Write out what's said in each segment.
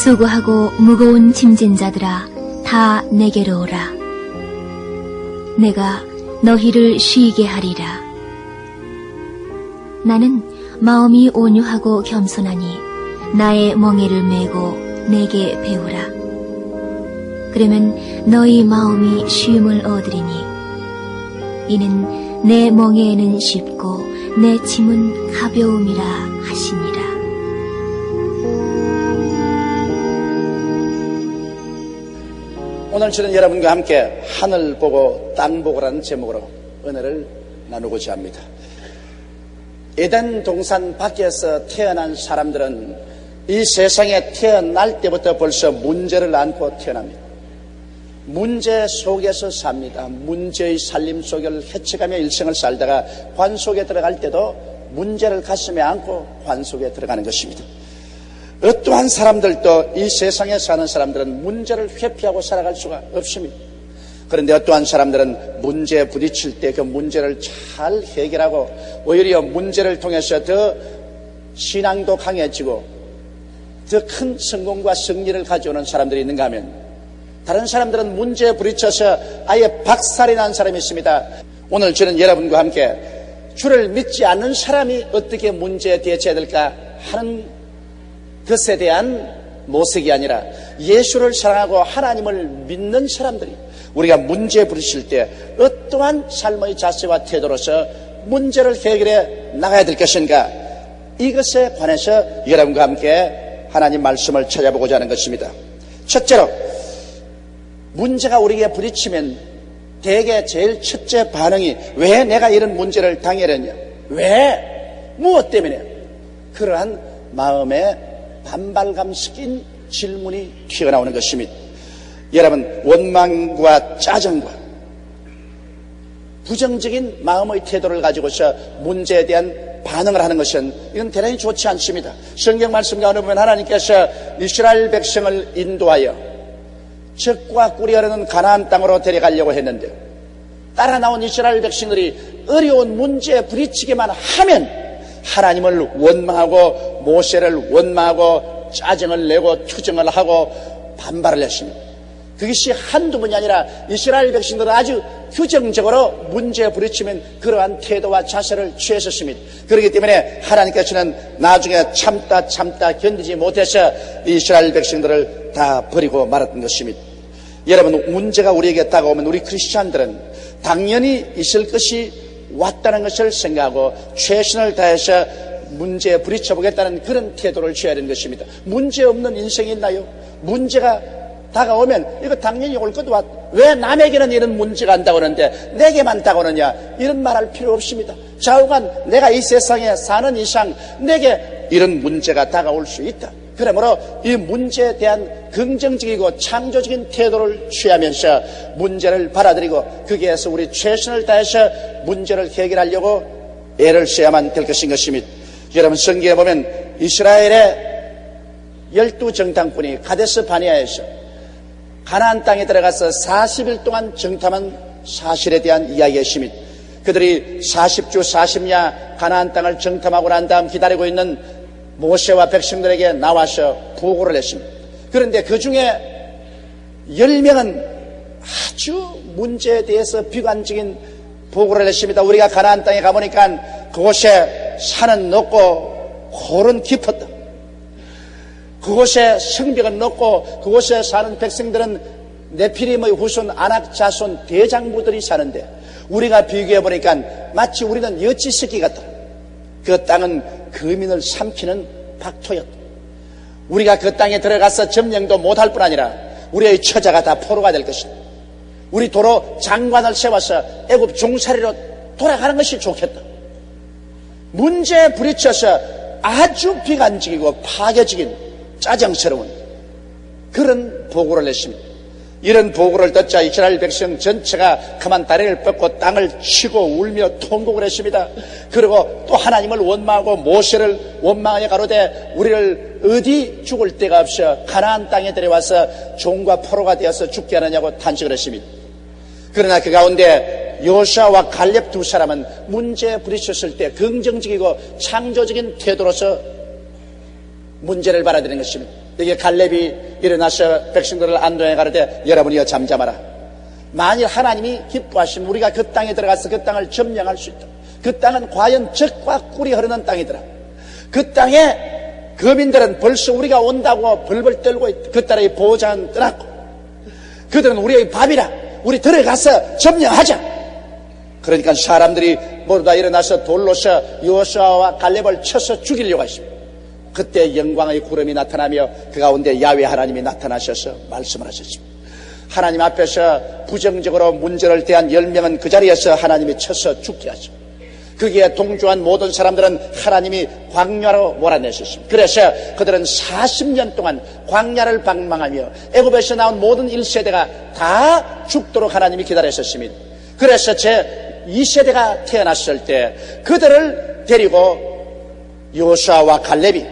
수고하고 무거운 짐진 자들아 다 내게로 오라. 내가 너희를 쉬게 하리라. 나는 마음이 온유하고 겸손하니 나의 멍에를 메고 내게 배우라. 그러면 너희 마음이 쉼을 얻으리니 이는 내 멍에에는 쉽고 내 짐은 가벼움이라 하시니라. 오늘 저는 여러분과 함께 하늘 보고 땅 보고라는 제목으로 은혜를 나누고자 합니다. 에덴 동산 밖에서 태어난 사람들은 이 세상에 태어날 때부터 벌써 문제를 안고 태어납니다. 문제 속에서 삽니다. 문제의 살림 속을 헤쳐가며 일생을 살다가 관 속에 들어갈 때도 문제를 가슴에 안고 관 속에 들어가는 것입니다. 어떠한 사람들도 이 세상에 사는 사람들은 문제를 회피하고 살아갈 수가 없습니다. 그런데 어떠한 사람들은 문제에 부딪힐 때 그 문제를 잘 해결하고 오히려 문제를 통해서 더 신앙도 강해지고 더 큰 성공과 승리를 가져오는 사람들이 있는가 하면 다른 사람들은 문제에 부딪혀서 아예 박살이 난 사람이 있습니다. 오늘 저는 여러분과 함께 주를 믿지 않는 사람이 어떻게 문제에 대처해야 될까 하는 것에 대한 모색이 아니라 예수를 사랑하고 하나님을 믿는 사람들이 우리가 문제에 부딪힐 때 어떠한 삶의 자세와 태도로서 문제를 해결해 나가야 될 것인가, 이것에 관해서 여러분과 함께 하나님 말씀을 찾아보고자 하는 것입니다. 첫째로, 문제가 우리에게 부딪히면 대개 제일 첫째 반응이 왜 내가 이런 문제를 당해야 하냐, 왜, 무엇 때문에, 그러한 마음에 반발감 섞인 질문이 튀어나오는 것입니다. 여러분, 원망과 짜증과 부정적인 마음의 태도를 가지고서 문제에 대한 반응을 하는 것은 이건 대단히 좋지 않습니다. 성경 말씀 가운데 보면 하나님께서 이스라엘 백성을 인도하여 적과 꿀이 흐르는 가나안 땅으로 데려가려고 했는데 따라 나온 이스라엘 백성들이 어려운 문제에 부딪히기만 하면 하나님을 원망하고 모세를 원망하고 짜증을 내고 투정을 하고 반발을 했습니다. 그것이 한두 번이 아니라 이스라엘 백성들은 아주 규정적으로 문제에 부딪히면 그러한 태도와 자세를 취했었습니다. 그렇기 때문에 하나님께서는 나중에 참다 견디지 못해서 이스라엘 백성들을 다 버리고 말았던 것입니다. 여러분, 문제가 우리에게 다가오면 우리 크리스찬들은 당연히 있을 것이 왔다는 것을 생각하고 최선을 다해서 문제에 부딪혀보겠다는 그런 태도를 취해야 하는 것입니다. 문제 없는 인생이 있나요? 문제가 다가오면 이거 당연히 올 것도 왔. 왜 남에게는 이런 문제가 안 다가오는데 내게만 다가오느냐, 이런 말할 필요 없습니다. 좌우간 내가 이 세상에 사는 이상 내게 이런 문제가 다가올 수 있다. 그러므로 이 문제에 대한 긍정적이고 창조적인 태도를 취하면서 문제를 받아들이고 거기에서 우리 최선을 다해서 문제를 해결하려고 애를 써야만 될 것인 것입니다. 여러분, 성경에 보면 이스라엘의 12정탐꾼이 가데스 바네아에서 가나안 땅에 들어가서 40일 동안 정탐한 사실에 대한 이야기가 있습니다. 그들이 40주 40야 가나안 땅을 정탐하고 난 다음 기다리고 있는 모세와 백성들에게 나와서 보고를 했습니다. 그런데 그 중에 10명은 아주 문제에 대해서 비관적인 보고를 했습니다. 우리가 가나안 땅에 가보니까 그곳에 산은 높고 골은 깊었다. 그곳에 성벽은 높고 그곳에 사는 백성들은 네피림의 후손 아낙 자손 대장부들이 사는데 우리가 비교해보니까 마치 우리는 여찌새끼 같다. 그 땅은 거민을 삼키는 박토였다. 우리가 그 땅에 들어가서 점령도 못할 뿐 아니라 우리의 처자가 다 포로가 될 것이다. 우리 도로 장관을 세워서 애굽 종살이로 돌아가는 것이 좋겠다. 문제에 부딪혀서 아주 비관적이고 파괴적인 짜증스러운 그런 보고를 냈습니다. 이런 보고를 듣자 이스라엘 백성 전체가 그만 다리를 뻗고 땅을 치고 울며 통곡을 했습니다. 그리고 또 하나님을 원망하고 모세를 원망하여 가로되 우리를 어디 죽을 데가 없어 가나안 땅에 데려와서 종과 포로가 되어서 죽게 하느냐고 탄식을 했습니다. 그러나 그 가운데 여호수아와 갈렙 두 사람은 문제에 부딪혔을 때 긍정적이고 창조적인 태도로서 문제를 받아들이는 것입니다. 이게 갈렙이 일어나서 백성들을 안동에 가르되 여러분이여 잠잠하라. 만일 하나님이 기뻐하시면 우리가 그 땅에 들어가서 그 땅을 점령할 수 있다. 그 땅은 과연 젖과 꿀이 흐르는 땅이더라. 그 땅에 거민들은 벌써 우리가 온다고 벌벌 떨고 있다. 그 딸의 보호자는 떠났고 그들은 우리의 밥이라. 우리 들어가서 점령하자. 그러니까 사람들이 모두 다 일어나서 돌로서 여호수아와 갈렙을 쳐서 죽이려고 하십니다. 그때 영광의 구름이 나타나며 그 가운데 야훼 하나님이 나타나셔서 말씀을 하셨습니다. 하나님 앞에서 부정적으로 문제를 대한 10명은 그 자리에서 하나님이 쳐서 죽게 하죠. 거기에 동조한 모든 사람들은 하나님이 광야로 몰아내셨습니다. 그래서 그들은 40년 동안 광야를 방망하며 애굽에서 나온 모든 1세대가 다 죽도록 하나님이 기다리셨습니다. 그래서 제 2세대가 태어났을 때 그들을 데리고 여호수아와 갈렙이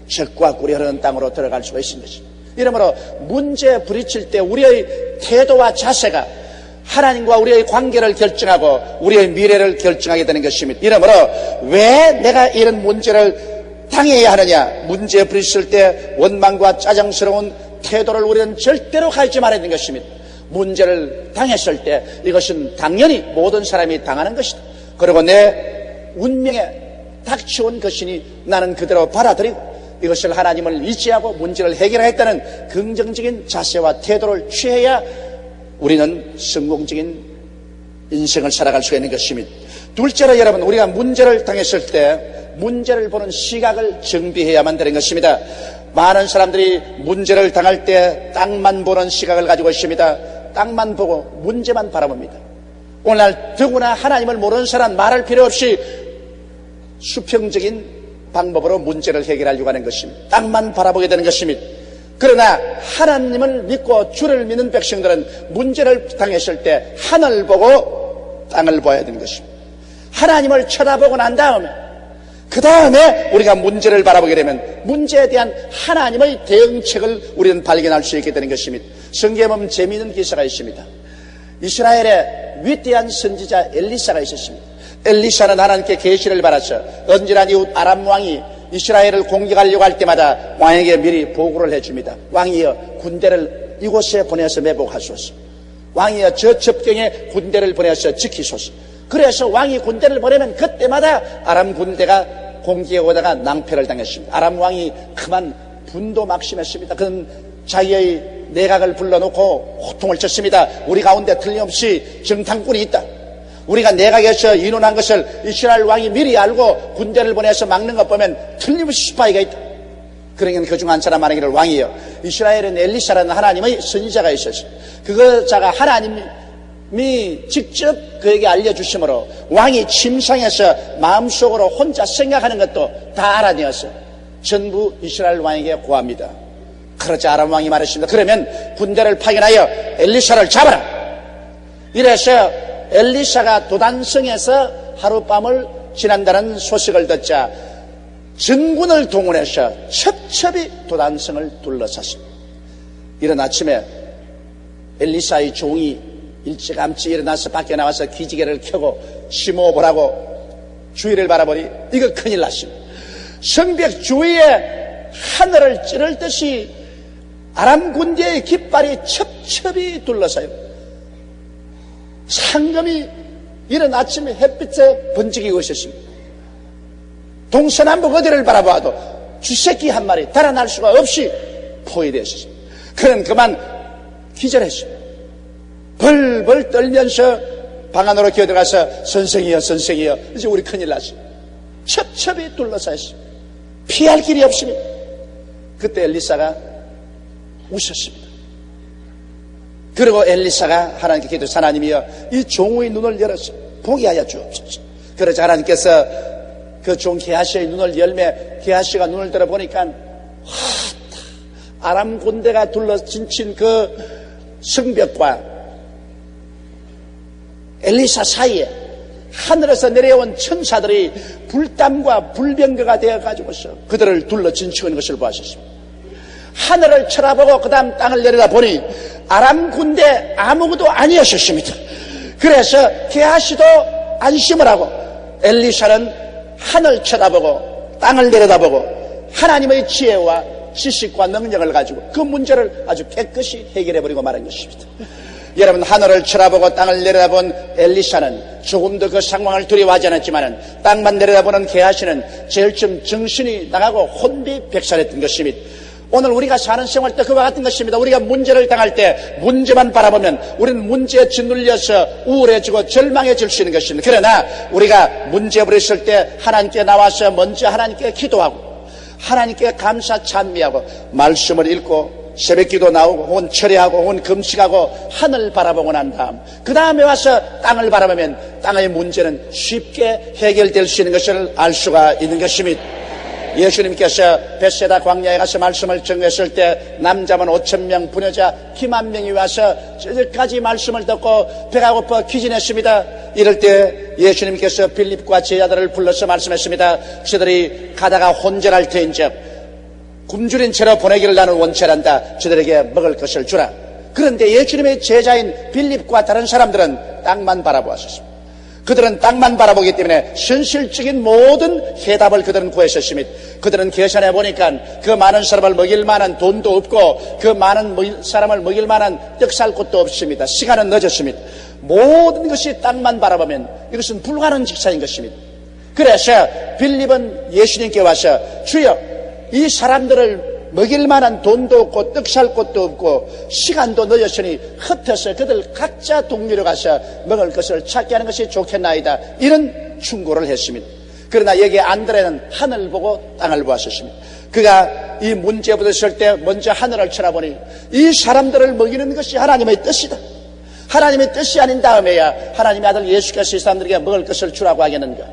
젖과 꿀이 흐르는 땅으로 들어갈 수가 있는 것입니다. 이러므로 문제 부딪힐 때 우리의 태도와 자세가 하나님과 우리의 관계를 결정하고 우리의 미래를 결정하게 되는 것입니다. 이러므로 왜 내가 이런 문제를 당해야 하느냐? 문제 부딪힐 때 원망과 짜증스러운 태도를 우리는 절대로 가지지 말아야 되는 것입니다. 문제를 당했을 때 이것은 당연히 모든 사람이 당하는 것이다. 그리고 내 운명에 닥쳐온 것이니 나는 그대로 받아들이고 이것을 하나님을 의지하고 문제를 해결하겠다는 긍정적인 자세와 태도를 취해야 우리는 성공적인 인생을 살아갈 수가 있는 것입니다. 둘째로 여러분, 우리가 문제를 당했을 때 문제를 보는 시각을 정비해야만 되는 것입니다. 많은 사람들이 문제를 당할 때 땅만 보는 시각을 가지고 있습니다. 땅만 보고 문제만 바라봅니다. 오늘날 더구나 하나님을 모르는 사람 말할 필요 없이 수평적인 방법으로 문제를 해결하려고 하는 것입니다. 땅만 바라보게 되는 것입니다. 그러나 하나님을 믿고 주를 믿는 백성들은 문제를 당했을 때 하늘 보고 땅을 봐야 되는 것입니다. 하나님을 쳐다보고 난 다음에 그 다음에 우리가 문제를 바라보게 되면 문제에 대한 하나님의 대응책을 우리는 발견할 수 있게 되는 것입니다. 성경에 보면 재미있는 기사가 있습니다. 이스라엘의 위대한 선지자 엘리사가 있었습니다. 엘리사는 하나님께 계시를 받았어. 언제나 이웃 아람 왕이 이스라엘을 공격하려고 할 때마다 왕에게 미리 보고를 해줍니다. 왕이여 군대를 이곳에 보내서 매복하소서. 왕이여 저 접경에 군대를 보내서 지키소서. 그래서 왕이 군대를 보내면 그때마다 아람 군대가 공격해 오다가 낭패를 당했습니다. 아람 왕이 그만 분도 막심했습니다. 그는 자기의 내각을 불러놓고 호통을 쳤습니다. 우리 가운데 틀림없이 정탐꾼이 있다. 우리가 내각에서 인원한 것을 이스라엘 왕이 미리 알고 군대를 보내서 막는 것 보면 틀림없이 스파이가 있다. 그러니까 그중 한 사람 말하기를 왕이여 이스라엘은 엘리사라는 하나님의 선지자가 있었어요. 그 자가 하나님이 직접 그에게 알려주심으로 왕이 침상에서 마음속으로 혼자 생각하는 것도 다 알아내었어요. 전부 이스라엘 왕에게 고합니다. 그러자 아람 왕이 말했습니다. 그러면 군대를 파견하여 엘리사를 잡아라. 이래서 엘리사가 도단성에서 하룻밤을 지난다는 소식을 듣자 전군을 동원해서 첩첩이 도단성을 둘러쌌습니다. 이른 아침에 엘리사의 종이 일찌감치 일어나서 밖에 나와서 기지개를 켜고 심호흡하라고 주위를 바라보니 이거 큰일 났습니다. 성벽 주위에 하늘을 찌를 듯이 아람 군대의 깃발이 첩첩이 둘러싸요. 상금이 이른 아침에 햇빛에 번지기고 있었습니다. 동서남북 어디를 바라봐도 쥐새끼 한 마리 달아날 수가 없이 포위되어 있었습니다. 그는 그만 기절했습니다. 벌벌 떨면서 방 안으로 기어들어가서 선생이여 선생이여 이제 우리 큰일 났습니다. 첩첩이 둘러싸였습니다. 피할 길이 없습니다. 그때 엘리사가 우셨습니다. 그리고 엘리사가 하나님께 기도해서 하나님이여 이 종의 눈을 열어서 보게 하여 주옵소서. 그러자 하나님께서 그 종 게하시의 눈을 열매 게하시가 눈을 들어보니까 아람 군대가 둘러진친 그 성벽과 엘리사 사이에 하늘에서 내려온 천사들이 불담과 불병거가 되어가지고서 그들을 둘러진치고 있는 것을 보았습니다. 하늘을 쳐다보고 그 다음 땅을 내려다보니 아람 군대 아무것도 아니었습니다. 그래서 게하시도 안심을 하고 엘리사는 하늘 쳐다보고 땅을 내려다보고 하나님의 지혜와 지식과 능력을 가지고 그 문제를 아주 깨끗이 해결해버리고 말한 것입니다. 여러분, 하늘을 쳐다보고 땅을 내려다본 엘리사는 조금도 그 상황을 두려워하지 않았지만 땅만 내려다보는 게하시는 제일 좀 정신이 나가고 혼비백산했던 것입니다. 오늘 우리가 사는 생활 때 그와 같은 것입니다. 우리가 문제를 당할 때 문제만 바라보면 우리는 문제에 짓눌려서 우울해지고 절망해질 수 있는 것입니다. 그러나 우리가 문제 부딪힐 때 하나님께 나와서 먼저 하나님께 기도하고 하나님께 감사 찬미하고 말씀을 읽고 새벽기도 나오고 혹은 철회하고 혹은 금식하고 하늘 바라보고 난 다음 그 다음에 와서 땅을 바라보면 땅의 문제는 쉽게 해결될 수 있는 것을 알 수가 있는 것입니다. 예수님께서 벳세다 광야에 가서 말씀을 전했을 때 남자만 5,000명, 부녀자 10,000명이 와서 저기까지 말씀을 듣고 배가 고파 기진했습니다. 이럴 때 예수님께서 빌립과 제자들을 불러서 말씀했습니다. 저들이 가다가 혼절할 터인즉 굶주린 채로 보내기를 나는 원체란다. 저들에게 먹을 것을 주라. 그런데 예수님의 제자인 빌립과 다른 사람들은 땅만 바라보았습니다. 그들은 땅만 바라보기 때문에 현실적인 모든 해답을 그들은 구했었습니다. 그들은 계산해 보니까 그 많은 사람을 먹일 만한 돈도 없고 그 많은 사람을 먹일 만한 떡 살 곳도 없습니다. 시간은 늦었습니다. 모든 것이 땅만 바라보면 이것은 불가능한 직사인 것입니다. 그래서 빌립은 예수님께 와서 주여, 이 사람들을 먹일 만한 돈도 없고 떡 살 곳도 없고 시간도 늦었으니 흩어서 그들 각자 동료로 가서 먹을 것을 찾게 하는 것이 좋겠나이다. 이런 충고를 했습니다. 그러나 여기 안드레는 하늘을 보고 땅을 보았었습니다. 그가 이 문제 부딪힐 때 먼저 하늘을 쳐다보니 이 사람들을 먹이는 것이 하나님의 뜻이다. 하나님의 뜻이 아닌 다음에야 하나님의 아들 예수께서 이 사람들에게 먹을 것을 주라고 하겠는가.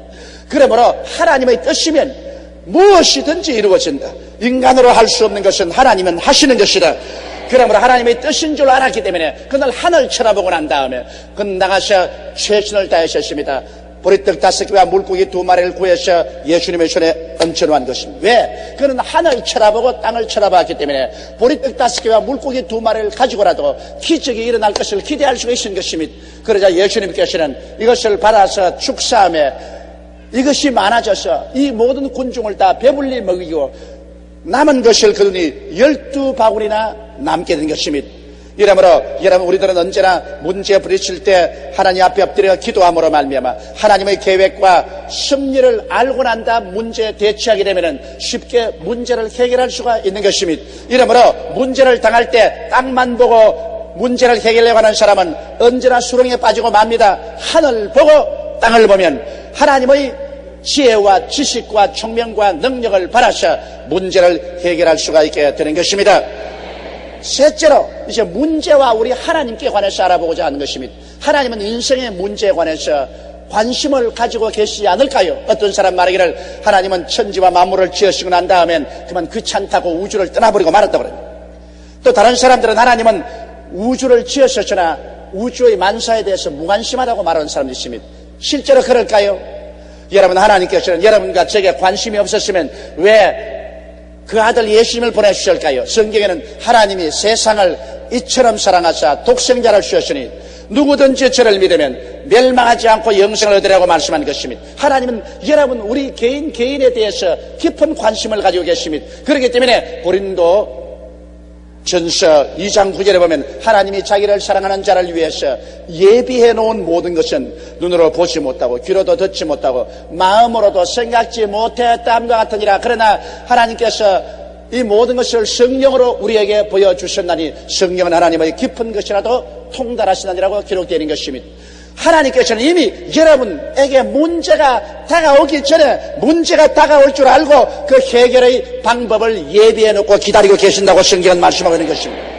그러므로 하나님의 뜻이면 무엇이든지 이루어진다. 인간으로 할 수 없는 것은 하나님은 하시는 것이다. 그러므로 하나님의 뜻인 줄 알았기 때문에 그날 하늘 쳐다보고 난 다음에 그는 나가서 최선을 다하셨습니다. 보리떡 5개와 물고기 2마리를 구해서 예수님의 손에 얹혀놓은 것입니다. 왜? 그는 하늘 쳐다보고 땅을 쳐다봤기 때문에 보리떡 5개와 물고기 2마리를 가지고라도 기적이 일어날 것을 기대할 수가 있는 것입니다. 그러자 예수님께서는 이것을 받아서 축사함에 이것이 많아져서 이 모든 군중을 다 배불리 먹이고 남은 것을 그들이 12바구니나 남게 된 것입니다. 이러므로 여러분, 우리들은 언제나 문제 부딪힐 때 하나님 앞에 엎드려 기도함으로 말미암아 하나님의 계획과 섭리를 알고 난 다음 문제에 대처하게 되면 쉽게 문제를 해결할 수가 있는 것입니다. 이러므로 문제를 당할 때 땅만 보고 문제를 해결하려고 하는 사람은 언제나 수렁에 빠지고 맙니다. 하늘 보고 땅을 보면 하나님의 지혜와 지식과 총명과 능력을 받아서 문제를 해결할 수가 있게 되는 것입니다. 셋째로 이제 문제와 우리 하나님께 관해서 알아보고자 하는 것입니다. 하나님은 인생의 문제에 관해서 관심을 가지고 계시지 않을까요? 어떤 사람 말하기를 하나님은 천지와 만물을 지으시고 난 다음엔 그만 귀찮다고 우주를 떠나버리고 말았다고 그럽니다. 또 다른 사람들은 하나님은 우주를 지으셨으나 우주의 만사에 대해서 무관심하다고 말하는 사람도 있습니다. 실제로 그럴까요? 여러분, 하나님께서는 여러분과 저에게 관심이 없었으면 왜 그 아들 예수님을 보내주셨을까요? 성경에는 하나님이 세상을 이처럼 사랑하사 독생자를 주셨으니 누구든지 저를 믿으면 멸망하지 않고 영생을 얻으라고 말씀한 것입니다. 하나님은 여러분, 우리 개인에 대해서 깊은 관심을 가지고 계십니다. 그렇기 때문에 고린도 전서 2장 9절에 보면 하나님이 자기를 사랑하는 자를 위해서 예비해 놓은 모든 것은 눈으로 보지 못하고 귀로도 듣지 못하고 마음으로도 생각지 못했다함과 같으니라. 그러나 하나님께서 이 모든 것을 성령으로 우리에게 보여주셨나니 성령은 하나님의 깊은 것이라도 통달하시나니라고 기록되어 있는 것입니다. 하나님께서는 이미 여러분에게 문제가 다가오기 전에 문제가 다가올 줄 알고 그 해결의 방법을 예비해 놓고 기다리고 계신다고 성경은 말씀하고 있는 것입니다.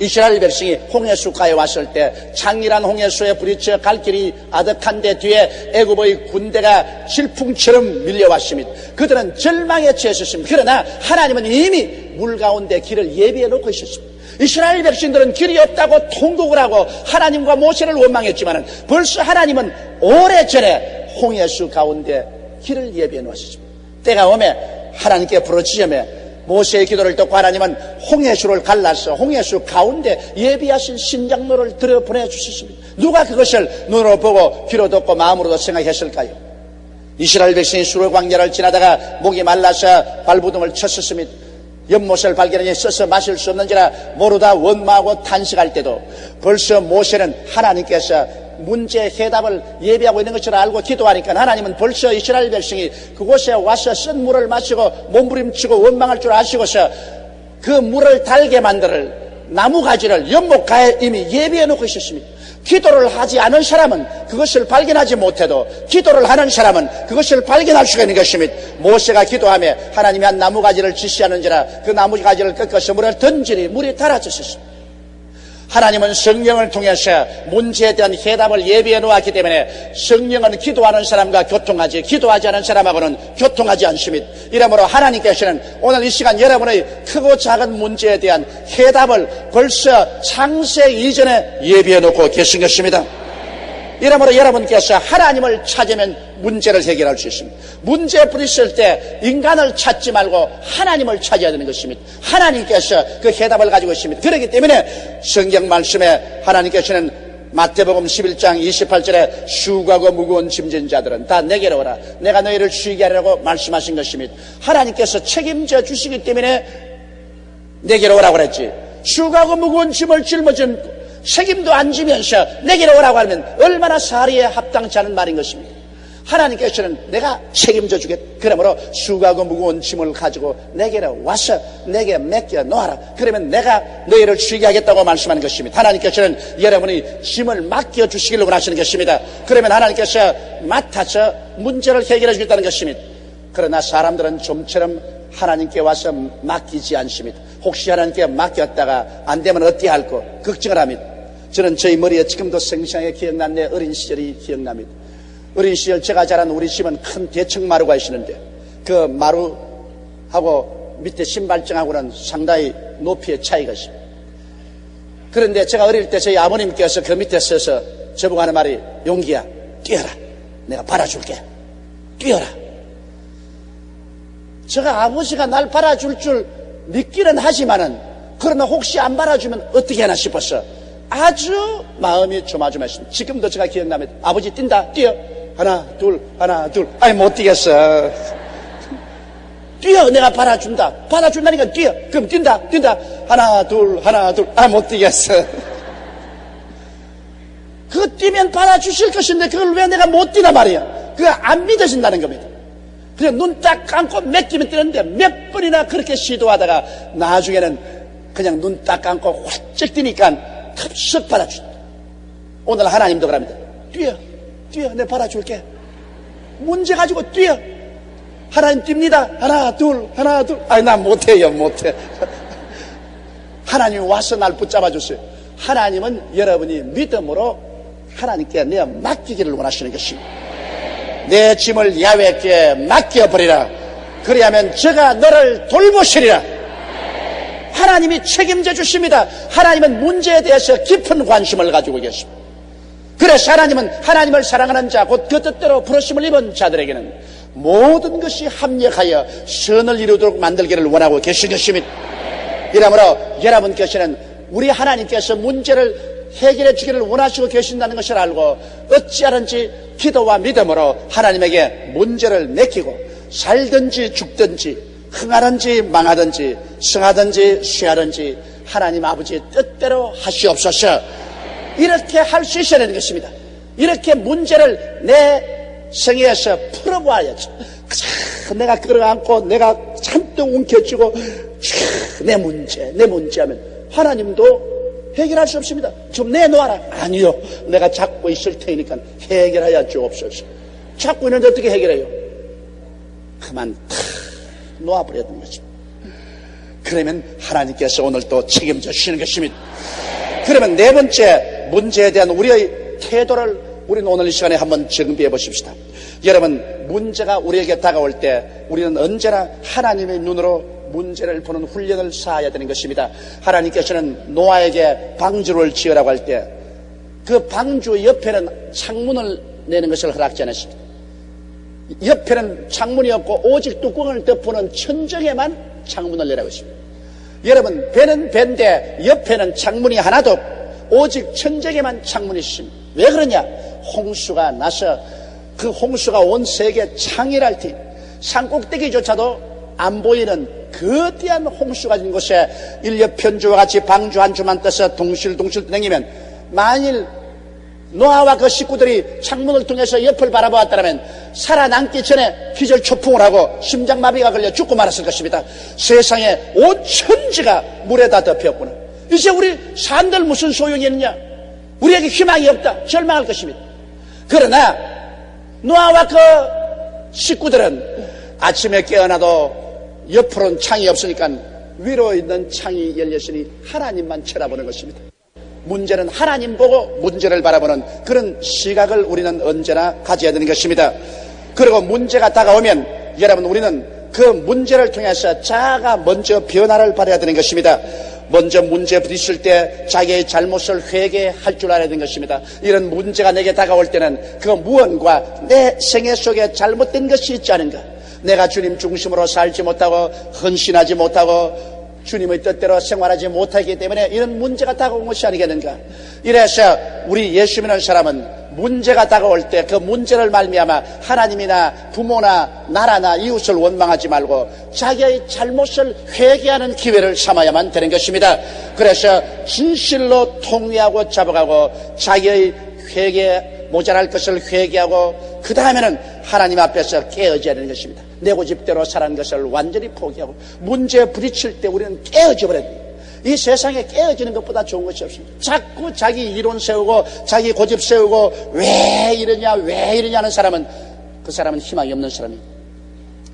이스라엘 백성이 홍해수가에 왔을 때 장렬한 홍해수에 부딪혀 갈 길이 아득한데 뒤에 애굽의 군대가 질풍처럼 밀려왔습니다. 그들은 절망에 처했습니다. 그러나 하나님은 이미 물 가운데 길을 예비해 놓고 있었습니다. 이스라엘 백성들은 길이 없다고 통곡을 하고 하나님과 모세를 원망했지만 벌써 하나님은 오래전에 홍해수 가운데 길을 예비해 놓으셨습니다. 때가 오매 하나님께 부르짖으며 모세의 기도를 듣고 하나님은 홍해수를 갈라서 홍해수 가운데 예비하신 신장로를 들여 보내주셨습니다. 누가 그것을 눈으로 보고 귀로 듣고 마음으로도 생각했을까요? 이스라엘 백성이 수르 광야를 지나다가 목이 말라서 발부둥을 쳤었습니다. 연못을 발견하니 써서 마실 수 없는지라 모르다 원망하고 탄식할 때도 벌써 모세는 하나님께서 문제 해답을 예비하고 있는 것을 알고 기도하니까 하나님은 벌써 이스라엘 백성이 그곳에 와서 쓴 물을 마시고 몸부림치고 원망할 줄 아시고서 그 물을 달게 만들 나무가지를 연못가에 이미 예비해 놓고 있었습니다. 기도를 하지 않은 사람은 그것을 발견하지 못해도 기도를 하는 사람은 그것을 발견할 수가 있는 것입니다. 모세가 기도하며 하나님이 한 나무가지를 지시하는지라 그 나무가지를 꺾어서 물을 던지니 물이 달아졌습니다. 하나님은 성령을 통해서 문제에 대한 해답을 예비해 놓았기 때문에 성령은 기도하는 사람과 교통하지 기도하지 않은 사람하고는 교통하지 않습니다. 이러므로 하나님께서는 오늘 이 시간 여러분의 크고 작은 문제에 대한 해답을 벌써 창세 이전에 예비해 놓고 계신 것입니다. 이러므로 여러분께서 하나님을 찾으면 문제를 해결할 수 있습니다. 문제에 부딪힐 때 인간을 찾지 말고 하나님을 찾아야 되는 것입니다. 하나님께서 그 해답을 가지고 있습니다. 그렇기 때문에 성경 말씀에 하나님께서는 마태복음 11장 28절에 수고하고 무거운 짐진 자들은 다 내게로 오라 내가 너희를 쉬게 하려고 말씀하신 것입니다. 하나님께서 책임져 주시기 때문에 내게로 오라고 그랬지, 수고하고 무거운 짐을 짊어진 책임도 안 지면서 내게로 오라고 하면 얼마나 사리에 합당치 않은 말인 것입니다. 하나님께서는 내가 책임져 주겠다. 그러므로 수고하고 무거운 짐을 가지고 내게로 와서 내게 맡겨 놓아라. 그러면 내가 너희를 쉬게 하겠다고 말씀하는 것입니다. 하나님께서는 여러분이 짐을 맡겨 주시기를 원하시는 것입니다. 그러면 하나님께서 맡아서 문제를 해결해 주겠다는 것입니다. 그러나 사람들은 좀처럼 하나님께 와서 맡기지 않습니다. 혹시 하나님께 맡겼다가 안 되면 어떻게 할까 걱정을 합니다. 저는 저희 머리에 지금도 생생하게 기억난 내 어린 시절이 기억납니다. 어린 시절 제가 자란 우리 집은 큰 대청마루가 있었는데 그 마루하고 밑에 신발장하고는 상당히 높이의 차이가 있습니다. 그런데 제가 어릴 때 저희 아버님께서 그 밑에 서서 저보고 하는 말이 용기야 뛰어라 내가 받아줄게 뛰어라. 제가 아버지가 날 받아줄 줄 믿기는 하지만은 그러나 혹시 안 받아주면 어떻게 하나 싶었어. 아주 마음이 조마조마했습니다. 지금도 제가 기억납니다. 아버지 뛴다 뛰어 하나 둘 아이 못 뛰겠어. 뛰어 내가 받아준다 받아준다니까 뛰어 그럼 뛴다 하나 둘 아 못 뛰겠어. 그거 뛰면 받아주실 것인데 그걸 왜 내가 못 뛰나 말이야. 그거 안 믿어진다는 겁니다. 그냥 눈 딱 감고 맡기면 뛰는데 몇 번이나 그렇게 시도하다가 나중에는 그냥 눈 딱 감고 활짝 뛰니까 탑석 받아준다. 오늘 하나님도 그럽니다. 뛰어 내가 받아줄게. 문제 가지고 뛰어. 하나님 뜁니다. 하나 둘 아니 난 못해요. 하나님이 와서 날 붙잡아 줬어요. 하나님은 여러분이 믿음으로 하나님께 내어 맡기기를 원하시는 것입니다. 내 짐을 야훼께 맡겨버리라. 그리하면 저가 너를 돌보시리라. 하나님이 책임져 주십니다. 하나님은 문제에 대해서 깊은 관심을 가지고 계십니다. 그래서 하나님은 하나님을 사랑하는 자 곧 그 뜻대로 부르심을 입은 자들에게는 모든 것이 합력하여 선을 이루도록 만들기를 원하고 계신 것입니다. 이러므로 여러분께서는 우리 하나님께서 문제를 해결해 주기를 원하시고 계신다는 것을 알고 어찌하든지 기도와 믿음으로 하나님에게 문제를 맡기고 살든지 죽든지 흥하든지 망하든지 성하든지 쇠하든지 하나님 아버지의 뜻대로 하시옵소서. 이렇게 할 수 있어야 되는 것입니다. 이렇게 문제를 내 생애에서 풀어보아야지. 내가 끌어안고 내가 잔뜩 움켜쥐고 내 문제 하면 하나님도 해결할 수 없습니다. 좀 내놓아라. 아니요. 내가 잡고 있을 테니까 해결하여 주옵소서. 잡고 있는데 어떻게 해결해요? 그만 탁 놓아버려야 되는 것입니다. 그러면 하나님께서 오늘 또 책임져 주시는 것입니다. 그러면 네 번째 문제에 대한 우리의 태도를 우리는 오늘 이 시간에 한번 정비해 보십시다. 여러분, 문제가 우리에게 다가올 때 우리는 언제나 하나님의 눈으로 문제를 보는 훈련을 쌓아야 되는 것입니다. 하나님께서는 노아에게 방주를 지으라고 할 때 그 방주 옆에는 창문을 내는 것을 허락지 않았습니다. 옆에는 창문이 없고 오직 뚜껑을 덮어놓은 천정에만 창문을 내라고 했습니다. 여러분, 배는 배인데 옆에는 창문이 하나도 없고 오직 천정에만 창문이 있습니다. 왜 그러냐? 홍수가 나서 그 홍수가 온 세계 창이랄 때 산꼭대기조차도 안 보이는 거대한 홍수가 진 곳에 인력 편주와 같이 방주 한 주만 떠서 동실동실 땡기면 만일 노아와 그 식구들이 창문을 통해서 옆을 바라보았다면 살아남기 전에 기절초풍을 하고 심장마비가 걸려 죽고 말았을 것입니다. 세상에 5천지가 물에 다 덮였구나. 이제 우리 산들 무슨 소용이 있느냐? 우리에게 희망이 없다. 절망할 것입니다. 그러나 노아와 그 식구들은 아침에 깨어나도 옆으로는 창이 없으니까 위로 있는 창이 열렸으니 하나님만 쳐다보는 것입니다. 문제는 하나님 보고 문제를 바라보는 그런 시각을 우리는 언제나 가져야 되는 것입니다. 그리고 문제가 다가오면 여러분 우리는 그 문제를 통해서 자아가 먼저 변화를 받아야 되는 것입니다. 먼저 문제 부딪힐 때 자기의 잘못을 회개할 줄 알아야 되는 것입니다. 이런 문제가 내게 다가올 때는 그 무언가 내 생애 속에 잘못된 것이 있지 않은가, 내가 주님 중심으로 살지 못하고 헌신하지 못하고 주님의 뜻대로 생활하지 못하기 때문에 이런 문제가 다가온 것이 아니겠는가. 이래서 우리 예수 믿는 사람은 문제가 다가올 때 그 문제를 말미암아 하나님이나 부모나 나라나 이웃을 원망하지 말고 자기의 잘못을 회개하는 기회를 삼아야만 되는 것입니다. 그래서 진실로 통회하고 잡아가고 자기의 모자랄 것을 회개하고 그 다음에는 하나님 앞에서 깨어져야 되는 것입니다. 내 고집대로 살아는 것을 완전히 포기하고 문제에 부딪힐 때 우리는 깨어져 버려야 됩니다. 이 세상에 깨어지는 것보다 좋은 것이 없습니다. 자꾸 자기 이론 세우고 자기 고집 세우고 왜 이러냐 하는 사람은 그 사람은 희망이 없는 사람입니다.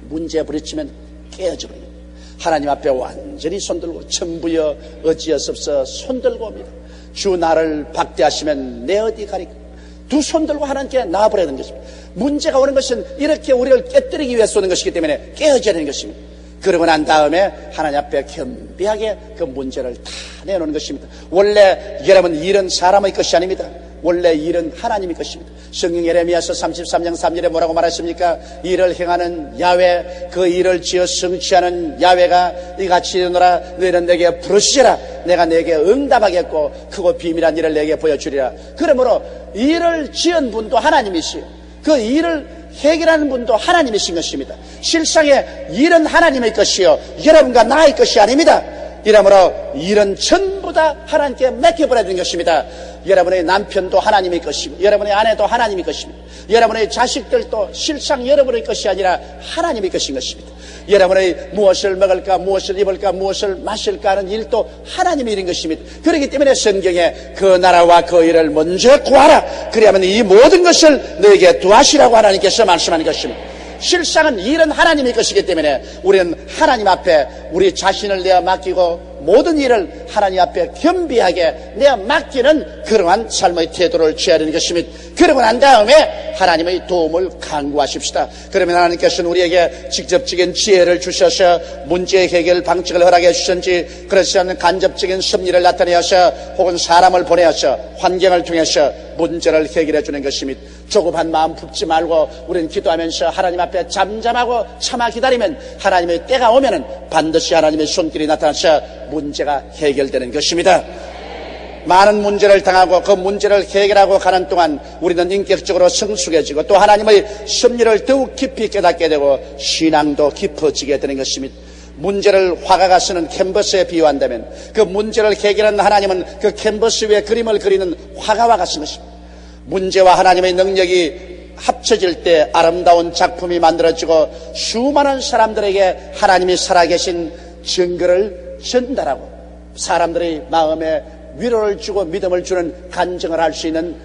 문제에 부딪히면 깨어져 버립니다. 하나님 앞에 완전히 손들고 천부여 어찌하옵소서 손들고 옵니다. 주 나를 박대하시면 내 어디 가리까. 두 손 들고 하나님께 나와버려야 되는 것입니다. 문제가 오는 것은 이렇게 우리를 깨뜨리기 위해서 오는 것이기 때문에 깨어져야 되는 것입니다. 그러고 난 다음에 하나님 앞에 겸비하게 그 문제를 다 내놓는 것입니다. 원래 여러분 일은 사람의 것이 아닙니다. 원래 일은 하나님의 것입니다. 성경 예레미야서 33장 3절에 뭐라고 말했습니까? 일을 행하는 야훼, 그 일을 지어 성취하는 야훼가 이같이 이르노라. 너희는 내게 부르시라. 내가 내게 응답하겠고 크고 비밀한 일을 내게 보여주리라. 그러므로 일을 지은 분도 하나님이시요, 그 일을 해결하는 분도 하나님이신 것입니다. 실상에 일은 하나님의 것이요 여러분과 나의 것이 아닙니다. 이러므로 일은 전부 다 하나님께 맡겨버려야 되는 것입니다. 여러분의 남편도 하나님의 것이고 여러분의 아내도 하나님의 것입니다. 여러분의 자식들도 실상 여러분의 것이 아니라 하나님의 것인 것입니다. 여러분의 무엇을 먹을까, 무엇을 입을까, 무엇을 마실까 하는 일도 하나님의 일인 것입니다. 그렇기 때문에 성경에 그 나라와 그 일을 먼저 구하라. 그리하면 이 모든 것을 너에게 도하시라고 하나님께서 말씀하는 것입니다. 실상은 일은 하나님의 것이기 때문에 우리는 하나님 앞에 우리 자신을 내어 맡기고 모든 일을 하나님 앞에 겸비하게 내어 맡기는 그러한 삶의 태도를 취해야 하는 것입니다. 그러고 난 다음에 하나님의 도움을 간구하십시다. 그러면 하나님께서는 우리에게 직접적인 지혜를 주셔서 문제 해결 방식을 허락해 주셨는지, 그렇지 않은 간접적인 섭리를 나타내어서 혹은 사람을 보내어서 환경을 통해서 문제를 해결해 주는 것입니다. 조급한 마음 품지 말고 우리는 기도하면서 하나님 앞에 잠잠하고 참아 기다리면 하나님의 때가 오면은 반드시 하나님의 손길이 나타나서 문제가 해결되는 것입니다. 많은 문제를 당하고 그 문제를 해결하고 가는 동안 우리는 인격적으로 성숙해지고 또 하나님의 섭리를 더욱 깊이 깨닫게 되고 신앙도 깊어지게 되는 것입니다. 문제를 화가가 쓰는 캔버스에 비유한다면 그 문제를 해결하는 하나님은 그 캔버스 위에 그림을 그리는 화가와 같은 것입니다. 문제와 하나님의 능력이 합쳐질 때 아름다운 작품이 만들어지고 수많은 사람들에게 하나님이 살아계신 증거를 전달하고 사람들의 마음에 위로를 주고 믿음을 주는 간증을 할 수 있는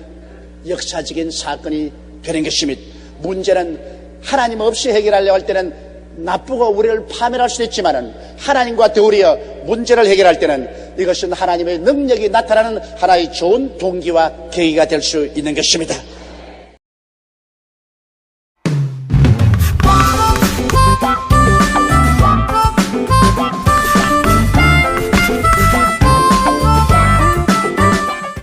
역사적인 사건이 되는 것입니다. 문제는 하나님 없이 해결하려고 할 때는 나쁘고 우리를 파멸할 수도 있지만은 하나님과 더불어 문제를 해결할 때는 이것은 하나님의 능력이 나타나는 하나의 좋은 동기와 계기가 될 수 있는 것입니다.